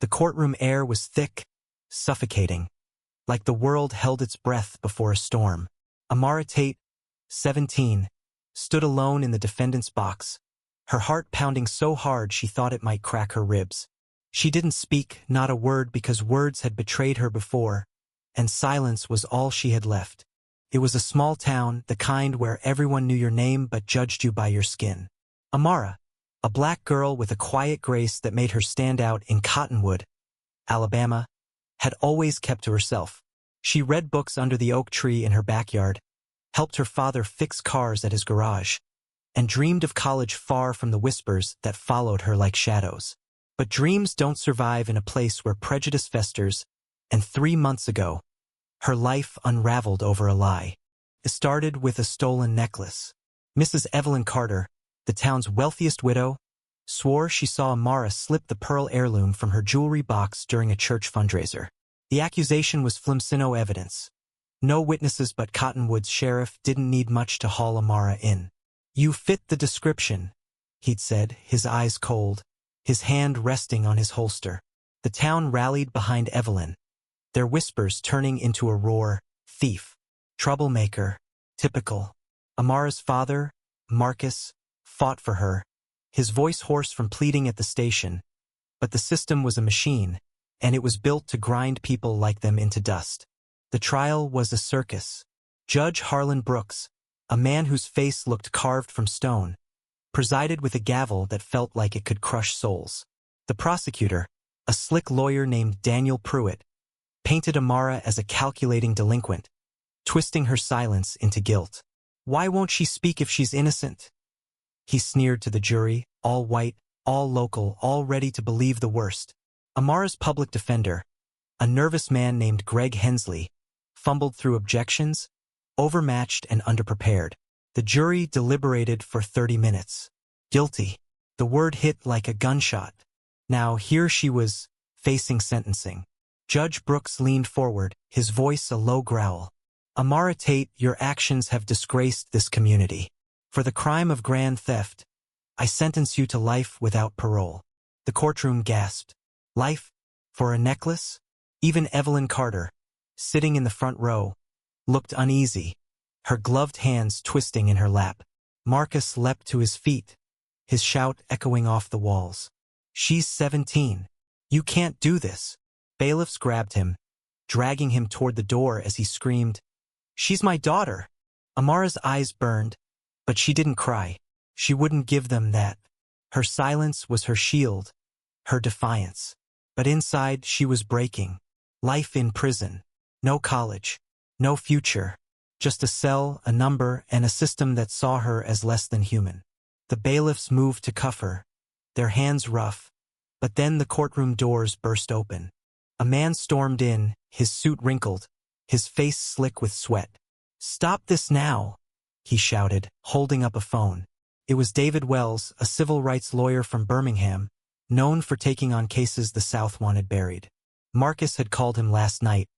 The courtroom air was thick, suffocating, like the world held its breath before a storm. Amara Tate, 17, stood alone in the defendant's box, her heart pounding so hard she thought it might crack her ribs. She didn't speak, not a word, because words had betrayed her before, and silence was all she had left. It was a small town, the kind where everyone knew your name but judged you by your skin. Amara, a black girl with a quiet grace that made her stand out in Cottonwood, Alabama, had always kept to herself. She read books under the oak tree in her backyard, helped her father fix cars at his garage, and dreamed of college far from the whispers that followed her like shadows. But dreams don't survive in a place where prejudice festers, and 3 months ago, her life unraveled over a lie. It started with a stolen necklace. Mrs. Evelyn Carter, the town's wealthiest widow, swore she saw Amara slip the pearl heirloom from her jewelry box during a church fundraiser. The accusation was flimsino evidence. No witnesses but Cottonwood's sheriff didn't need much to haul Amara in. "You fit the description," he'd said, his eyes cold, his hand resting on his holster. The town rallied behind Evelyn, their whispers turning into a roar. Thief. Troublemaker. Typical. Amara's father, Marcus, fought for her, his voice hoarse from pleading at the station. But the system was a machine, and it was built to grind people like them into dust. The trial was a circus. Judge Harlan Brooks, a man whose face looked carved from stone, presided with a gavel that felt like it could crush souls. The prosecutor, a slick lawyer named Daniel Pruitt, painted Amara as a calculating delinquent, twisting her silence into guilt. "Why won't she speak if she's innocent?" he sneered to the jury, all white, all local, all ready to believe the worst. Amara's public defender, a nervous man named Greg Hensley, fumbled through objections, overmatched and underprepared. The jury deliberated for 30 minutes. Guilty. The word hit like a gunshot. Now here she was, facing sentencing. Judge Brooks leaned forward, his voice a low growl. "Amara Tate, your actions have disgraced this community. For the crime of grand theft, I sentence you to life without parole." The courtroom gasped. Life? For a necklace? Even Evelyn Carter, sitting in the front row, looked uneasy, her gloved hands twisting in her lap. Marcus leapt to his feet, his shout echoing off the walls. "She's 17. You can't do this." Bailiffs grabbed him, dragging him toward the door as he screamed, "She's my daughter." Amara's eyes burned, but she didn't cry. She wouldn't give them that. Her silence was her shield, her defiance. But inside she was breaking. Life in prison. No college. No future. Just a cell, a number, and a system that saw her as less than human. The bailiffs moved to cuff her, their hands rough. But then the courtroom doors burst open. A man stormed in, his suit wrinkled, his face slick with sweat. "Stop this now," he shouted, holding up a phone. It was David Wells, a civil rights lawyer from Birmingham, known for taking on cases the South wanted buried. Marcus had called him last night,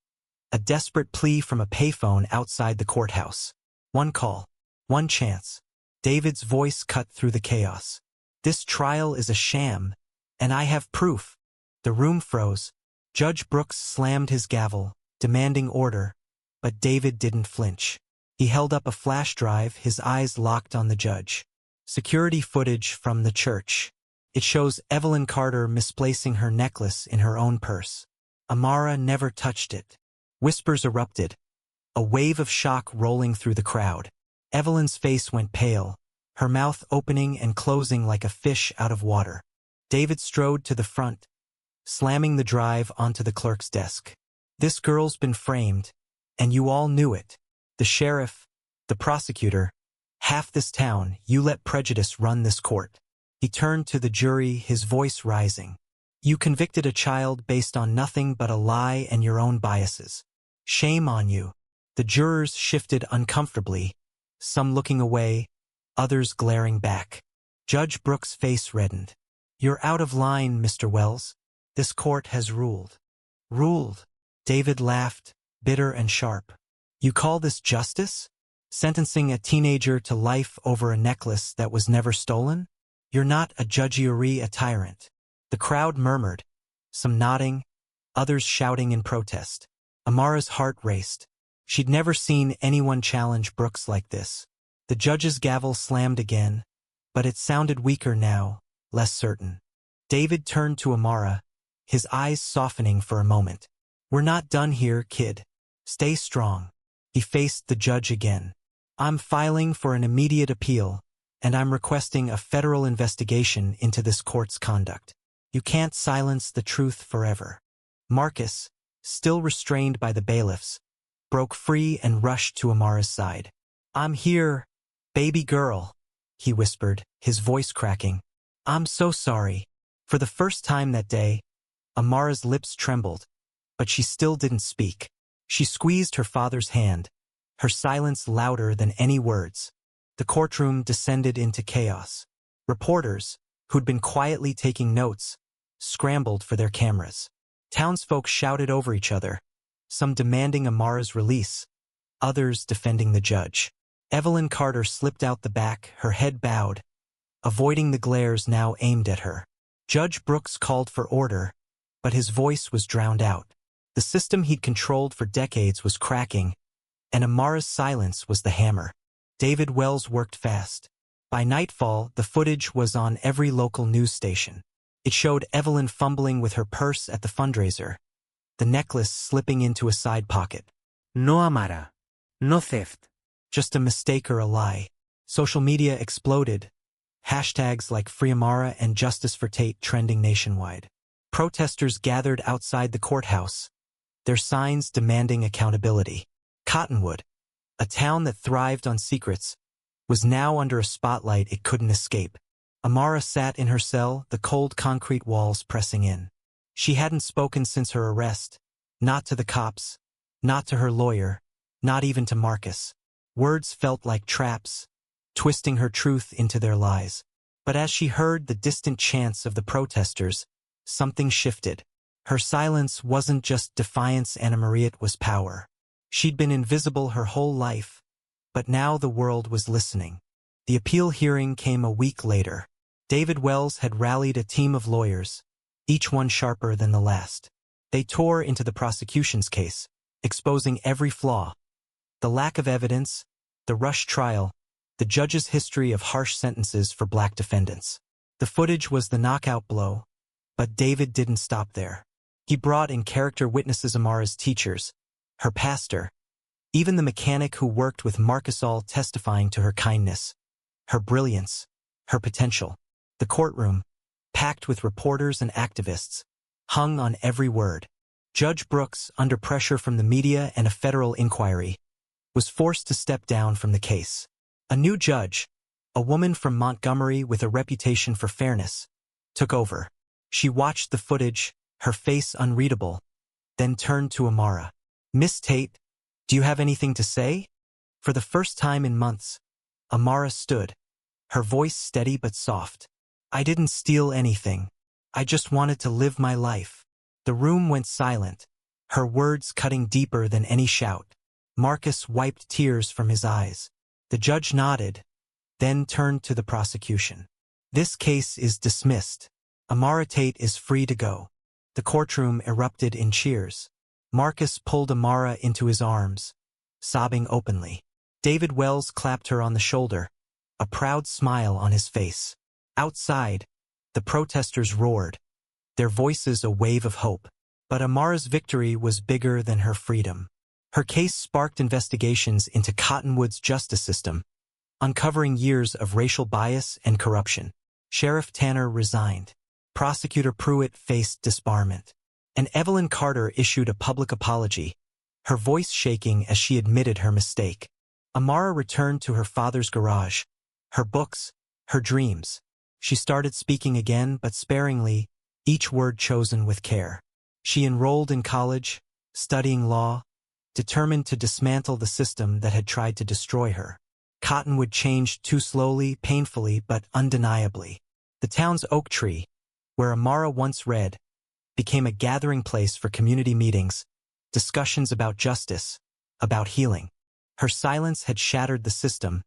a desperate plea from a payphone outside the courthouse. One call, one chance. David's voice cut through the chaos. "This trial is a sham, and I have proof." The room froze. Judge Brooks slammed his gavel, demanding order, but David didn't flinch. He held up a flash drive, his eyes locked on the judge. Security footage from the church. It shows Evelyn Carter misplacing her necklace in her own purse. Amara never touched it. Whispers erupted, a wave of shock rolling through the crowd. Evelyn's face went pale, her mouth opening and closing like a fish out of water. David strode to the front, slamming the drive onto the clerk's desk. "This girl's been framed, and you all knew it. The sheriff, the prosecutor, half this town, you let prejudice run this court." He turned to the jury, his voice rising. "You convicted a child based on nothing but a lie and your own biases. Shame on you." The jurors shifted uncomfortably, some looking away, others glaring back. Judge Brooks' face reddened. "You're out of line, Mr. Wells. This court has ruled." "Ruled?" David laughed, bitter and sharp. "You call this justice? Sentencing a teenager to life over a necklace that was never stolen? You're not a judge, you're a tyrant." The crowd murmured, some nodding, others shouting in protest. Amara's heart raced. She'd never seen anyone challenge Brooks like this. The judge's gavel slammed again, but it sounded weaker now, less certain. David turned to Amara, his eyes softening for a moment. "We're not done here, kid. Stay strong." He faced the judge again. "I'm filing for an immediate appeal, and I'm requesting a federal investigation into this court's conduct. You can't silence the truth forever." Marcus, still restrained by the bailiffs, broke free and rushed to Amara's side. "I'm here, baby girl," he whispered, his voice cracking. "I'm so sorry." For the first time that day, Amara's lips trembled, but she still didn't speak. She squeezed her father's hand, her silence louder than any words. The courtroom descended into chaos. Reporters, who'd been quietly taking notes, scrambled for their cameras. Townsfolk shouted over each other, some demanding Amara's release, others defending the judge. Evelyn Carter slipped out the back, her head bowed, avoiding the glares now aimed at her. Judge Brooks called for order, but his voice was drowned out. The system he'd controlled for decades was cracking, and Amara's silence was the hammer. David Wells worked fast. By nightfall, the footage was on every local news station. It showed Evelyn fumbling with her purse at the fundraiser, the necklace slipping into a side pocket. No Amara. No theft. Just a mistake or a lie. Social media exploded. Hashtags like Free Amara and Justice for Tate trending nationwide. Protesters gathered outside the courthouse, their signs demanding accountability. Cottonwood, a town that thrived on secrets, was now under a spotlight it couldn't escape. Amara sat in her cell, the cold concrete walls pressing in. She hadn't spoken since her arrest, not to the cops, not to her lawyer, not even to Marcus. Words felt like traps, twisting her truth into their lies. But as she heard the distant chants of the protesters, something shifted. Her silence wasn't just defiance, Anna Maria, it was power. She'd been invisible her whole life, but now the world was listening. The appeal hearing came a week later. David Wells had rallied a team of lawyers, each one sharper than the last. They tore into the prosecution's case, exposing every flaw. The lack of evidence, the rushed trial, the judge's history of harsh sentences for black defendants. The footage was the knockout blow, but David didn't stop there. He brought in character witnesses, Amara's teachers, her pastor, even the mechanic who worked with Marcus, all testifying to her kindness, her brilliance, her potential. The courtroom, packed with reporters and activists, hung on every word. Judge Brooks, under pressure from the media and a federal inquiry, was forced to step down from the case. A new judge, a woman from Montgomery with a reputation for fairness, took over. She watched the footage, her face unreadable, then turned to Amara. "Miss Tate, do you have anything to say?" For the first time in months, Amara stood, her voice steady but soft. "I didn't steal anything. I just wanted to live my life." The room went silent, her words cutting deeper than any shout. Marcus wiped tears from his eyes. The judge nodded, then turned to the prosecution. "This case is dismissed. Amara Tate is free to go." The courtroom erupted in cheers. Marcus pulled Amara into his arms, sobbing openly. David Wells clapped her on the shoulder, a proud smile on his face. Outside, the protesters roared, their voices a wave of hope. But Amara's victory was bigger than her freedom. Her case sparked investigations into Cottonwood's justice system, uncovering years of racial bias and corruption. Sheriff Tanner resigned. Prosecutor Pruitt faced disbarment. And Evelyn Carter issued a public apology, her voice shaking as she admitted her mistake. Amara returned to her father's garage, her books, her dreams. She started speaking again, but sparingly, each word chosen with care. She enrolled in college, studying law, determined to dismantle the system that had tried to destroy her. Cottonwood changed too slowly, painfully, but undeniably. The town's oak tree, where Amara once read, became a gathering place for community meetings, discussions about justice, about healing. Her silence had shattered the system,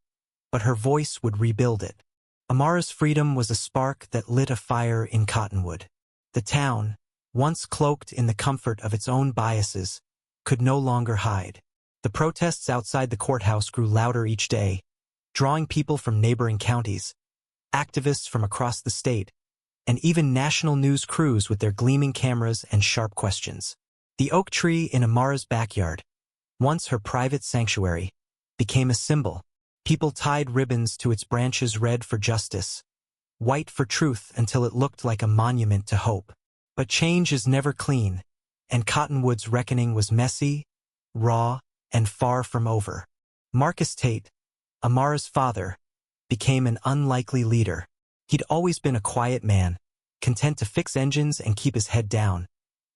but her voice would rebuild it. Amara's freedom was a spark that lit a fire in Cottonwood. The town, once cloaked in the comfort of its own biases, could no longer hide. The protests outside the courthouse grew louder each day, drawing people from neighboring counties, activists from across the state, and even national news crews with their gleaming cameras and sharp questions. The oak tree in Amara's backyard, once her private sanctuary, became a symbol. People tied ribbons to its branches, red for justice, white for truth, until it looked like a monument to hope. But change is never clean, and Cottonwood's reckoning was messy, raw, and far from over. Marcus Tate, Amara's father, became an unlikely leader. He'd always been a quiet man, content to fix engines and keep his head down.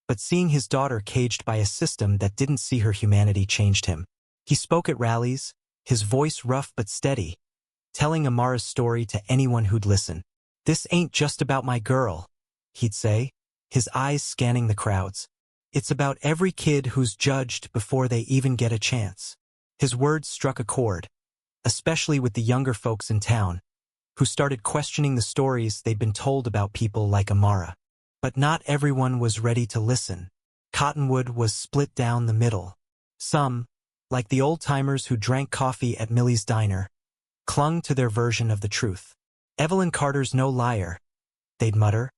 But seeing his daughter caged by a system that didn't see her humanity changed him. He spoke at rallies, his voice rough but steady, telling Amara's story to anyone who'd listen. "This ain't just about my girl," he'd say, his eyes scanning the crowds. "It's about every kid who's judged before they even get a chance." His words struck a chord, especially with the younger folks in town, who started questioning the stories they'd been told about people like Amara. But not everyone was ready to listen. Cottonwood was split down the middle. Some, like the old-timers who drank coffee at Millie's diner, clung to their version of the truth. "Evelyn Carter's no liar," they'd mutter,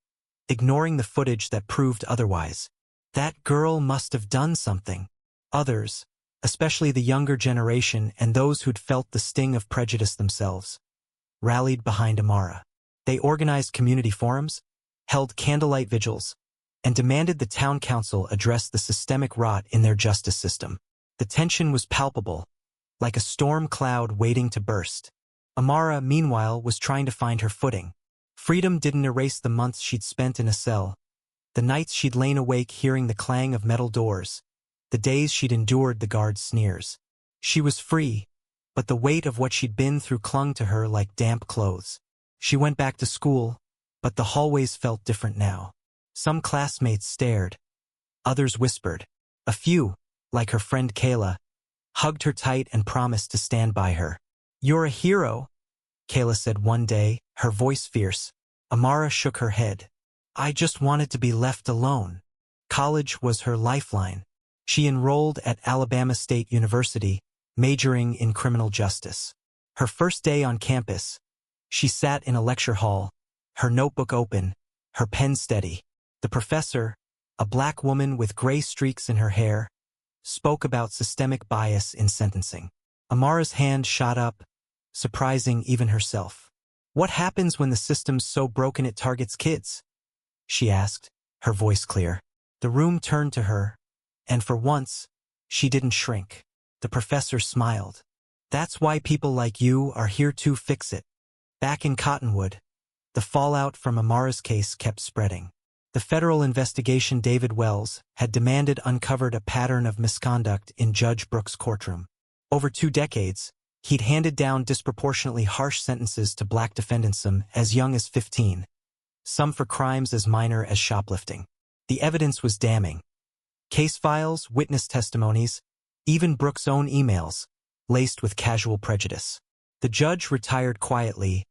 ignoring the footage that proved otherwise. "That girl must have done something." Others, especially the younger generation and those who'd felt the sting of prejudice themselves, rallied behind Amara. They organized community forums, held candlelight vigils, and demanded the town council address the systemic rot in their justice system. The tension was palpable, like a storm cloud waiting to burst. Amara, meanwhile, was trying to find her footing. Freedom didn't erase the months she'd spent in a cell, the nights she'd lain awake hearing the clang of metal doors, the days she'd endured the guards' sneers. She was free, but the weight of what she'd been through clung to her like damp clothes. She went back to school, but the hallways felt different now. Some classmates stared. Others whispered. A few, like her friend Kayla, hugged her tight and promised to stand by her. "You're a hero," Kayla said one day, her voice fierce. Amara shook her head. "I just wanted to be left alone." College was her lifeline. She enrolled at Alabama State University, majoring in criminal justice. Her first day on campus, she sat in a lecture hall, her notebook open, her pen steady. The professor, a black woman with gray streaks in her hair, spoke about systemic bias in sentencing. Amara's hand shot up, surprising even herself. "What happens when the system's so broken it targets kids?" she asked, her voice clear. The room turned to her, and for once, she didn't shrink. The professor smiled. "That's why people like you are here to fix it." Back in Cottonwood, the fallout from Amara's case kept spreading. The federal investigation David Wells had demanded uncovered a pattern of misconduct in Judge Brooks' courtroom. Over 2 decades, he'd handed down disproportionately harsh sentences to black defendants, some as young as 15, some for crimes as minor as shoplifting. The evidence was damning. Case files, witness testimonies, even Brooks' own emails, laced with casual prejudice. The judge retired quietly,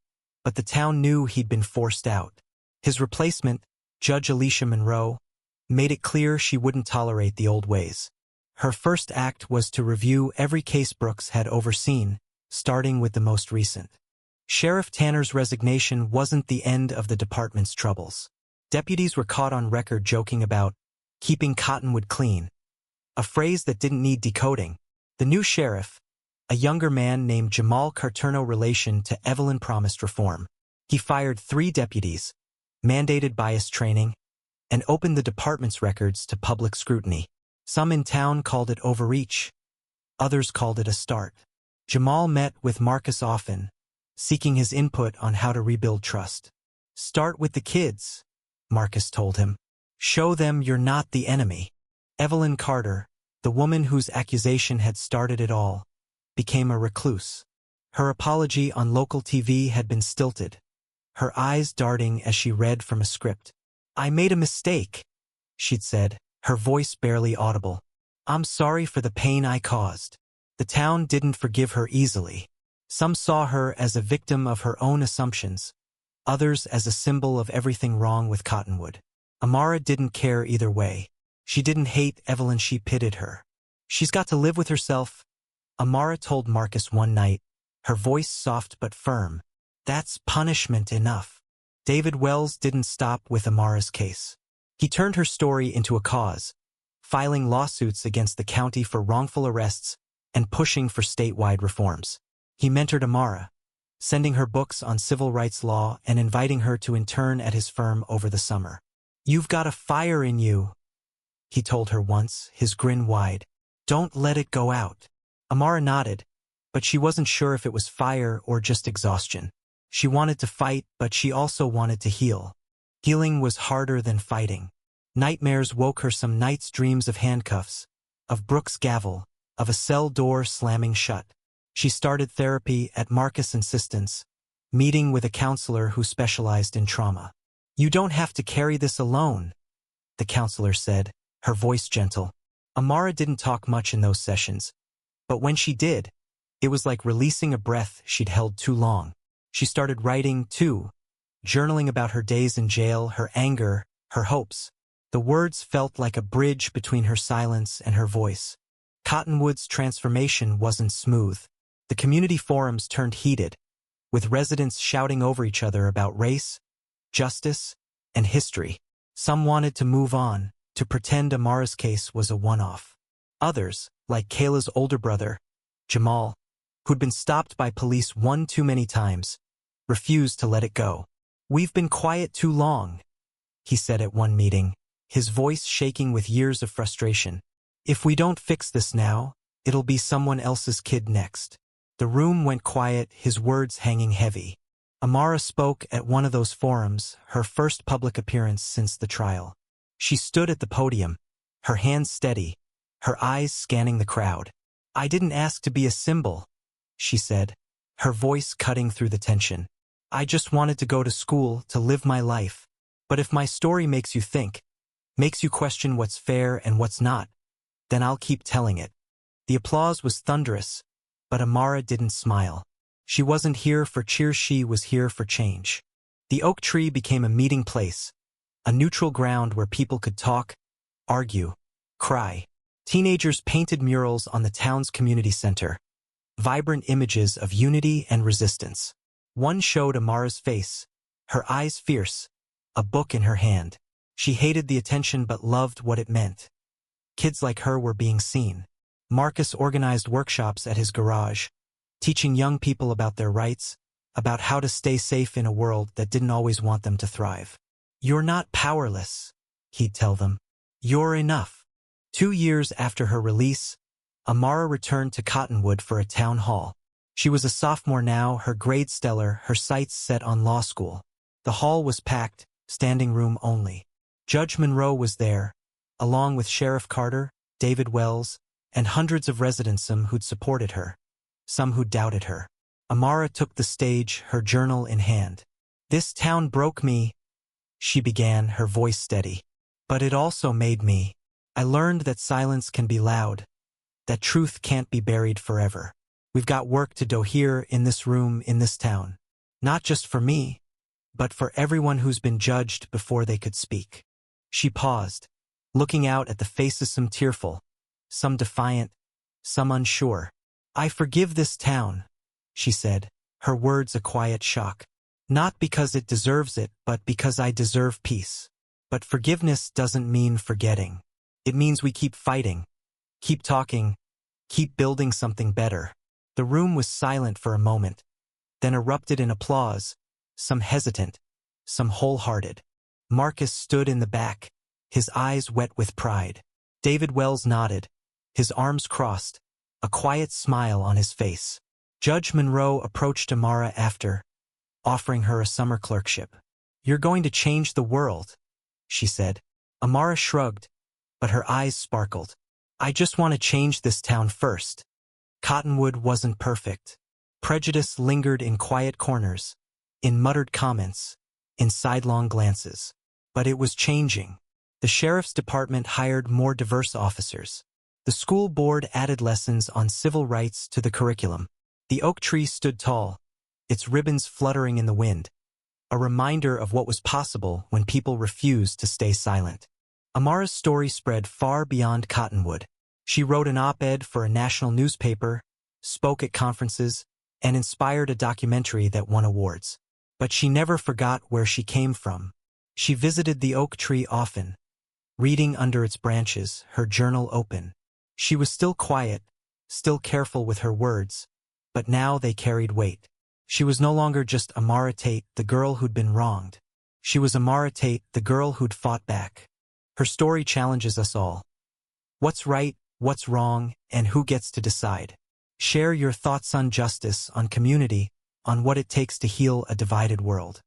but the town knew he'd been forced out. His replacement, Judge Alicia Monroe, made it clear she wouldn't tolerate the old ways. Her first act was to review every case Brooks had overseen, starting with the most recent. Sheriff Tanner's resignation wasn't the end of the department's troubles. Deputies were caught on record joking about keeping Cottonwood clean, a phrase that didn't need decoding. The new sheriff, a younger man named Jamal Carterno, relation to Evelyn, promised reform. He fired 3 deputies, mandated bias training, and opened the department's records to public scrutiny. Some in town called it overreach. Others called it a start. Jamal met with Marcus often, seeking his input on how to rebuild trust. "Start with the kids," Marcus told him. "Show them you're not the enemy." Evelyn Carter, the woman whose accusation had started it all, became a recluse. Her apology on local TV had been stilted, her eyes darting as she read from a script. "I made a mistake," she'd said, her voice barely audible. "I'm sorry for the pain I caused." The town didn't forgive her easily. Some saw her as a victim of her own assumptions, others as a symbol of everything wrong with Cottonwood. Amara didn't care either way. She didn't hate Evelyn, she pitied her. She's got to live with herself, Amara told Marcus one night, her voice soft but firm. That's punishment enough. David Wells didn't stop with Amara's case. He turned her story into a cause, filing lawsuits against the county for wrongful arrests and pushing for statewide reforms. He mentored Amara, sending her books on civil rights law and inviting her to intern at his firm over the summer. "You've got a fire in you," he told her once, his grin wide. "Don't let it go out." Amara nodded, but she wasn't sure if it was fire or just exhaustion. She wanted to fight, but she also wanted to heal. Healing was harder than fighting. Nightmares woke her, some nights dreams of handcuffs, of Brooks' gavel, of a cell door slamming shut. She started therapy at Marcus' insistence, meeting with a counselor who specialized in trauma. "You don't have to carry this alone," the counselor said, her voice gentle. Amara didn't talk much in those sessions, but when she did, it was like releasing a breath she'd held too long. She started writing, too, journaling about her days in jail, her anger, her hopes. The words felt like a bridge between her silence and her voice. Cottonwood's transformation wasn't smooth. The community forums turned heated, with residents shouting over each other about race, justice, and history. Some wanted to move on, to pretend Amara's case was a one-off. Others, like Kayla's older brother, Jamal, who'd been stopped by police one too many times, refused to let it go. "We've been quiet too long," he said at one meeting, his voice shaking with years of frustration. "If we don't fix this now, it'll be someone else's kid next." The room went quiet, his words hanging heavy. Amara spoke at one of those forums, her first public appearance since the trial. She stood at the podium, her hands steady, her eyes scanning the crowd. "I didn't ask to be a symbol," she said, her voice cutting through the tension. "I just wanted to go to school, to live my life. But if my story makes you think, makes you question what's fair and what's not, then I'll keep telling it." The applause was thunderous, but Amara didn't smile. She wasn't here for cheers, she was here for change. The oak tree became a meeting place, a neutral ground where people could talk, argue, cry. Teenagers painted murals on the town's community center, vibrant images of unity and resistance. One showed Amara's face, her eyes fierce, a book in her hand. She hated the attention but loved what it meant. Kids like her were being seen. Marcus organized workshops at his garage, teaching young people about their rights, about how to stay safe in a world that didn't always want them to thrive. "You're not powerless," he'd tell them. "You're enough." 2 years after her release, Amara returned to Cottonwood for a town hall. She was a sophomore now, her grades stellar, her sights set on law school. The hall was packed, standing room only. Judge Monroe was there, along with Sheriff Carter, David Wells, and hundreds of residents, some who'd supported her, some who doubted her. Amara took the stage, her journal in hand. "This town broke me," she began, her voice steady. "But it also made me. I learned that silence can be loud, that truth can't be buried forever. We've got work to do here, in this room, in this town. Not just for me, but for everyone who's been judged before they could speak." She paused, looking out at the faces, some tearful, some defiant, some unsure. "I forgive this town," she said, her words a quiet shock. "Not because it deserves it, but because I deserve peace. But forgiveness doesn't mean forgetting. It means we keep fighting, keep talking, keep building something better." The room was silent for a moment, then erupted in applause, some hesitant, some wholehearted. Marcus stood in the back, his eyes wet with pride. David Wells nodded, his arms crossed, a quiet smile on his face. Judge Monroe approached Amara after, offering her a summer clerkship. "You're going to change the world," she said. Amara shrugged, but her eyes sparkled. "I just want to change this town first." Cottonwood wasn't perfect. Prejudice lingered in quiet corners, in muttered comments, in sidelong glances. But it was changing. The sheriff's department hired more diverse officers. The school board added lessons on civil rights to the curriculum. The oak tree stood tall, its ribbons fluttering in the wind, a reminder of what was possible when people refused to stay silent. Amara's story spread far beyond Cottonwood. She wrote an op-ed for a national newspaper, spoke at conferences, and inspired a documentary that won awards. But she never forgot where she came from. She visited the oak tree often, reading under its branches, her journal open. She was still quiet, still careful with her words, but now they carried weight. She was no longer just Amara Tate, the girl who'd been wronged. She was Amara Tate, the girl who'd fought back. Her story challenges us all. What's right, what's wrong, and who gets to decide? Share your thoughts on justice, on community, on what it takes to heal a divided world.